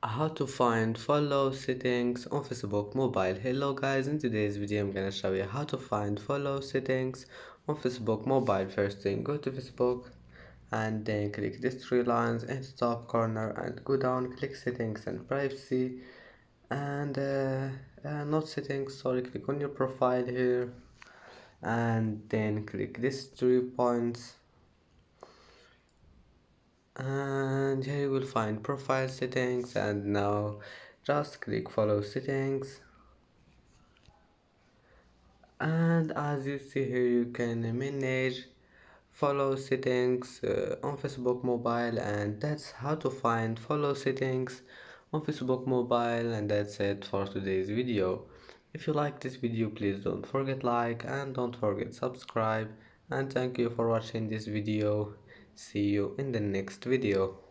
How to find follow settings on Facebook mobile. Hello guys, in today's video I'm gonna show you how to find follow settings on Facebook mobile. First thing, go to Facebook and then click these three lines in the top corner and go down, click settings and privacy and not settings, sorry, click on your profile here and then click these 3 points and here you will find profile settings, and now just click follow settings. And as you see here, you can manage follow settings on Facebook mobile, and that's how to find follow settings on Facebook mobile. And that's it for today's video. If you like this video, please don't forget like and don't forget subscribe, and thank you for watching this video. See you in the next video.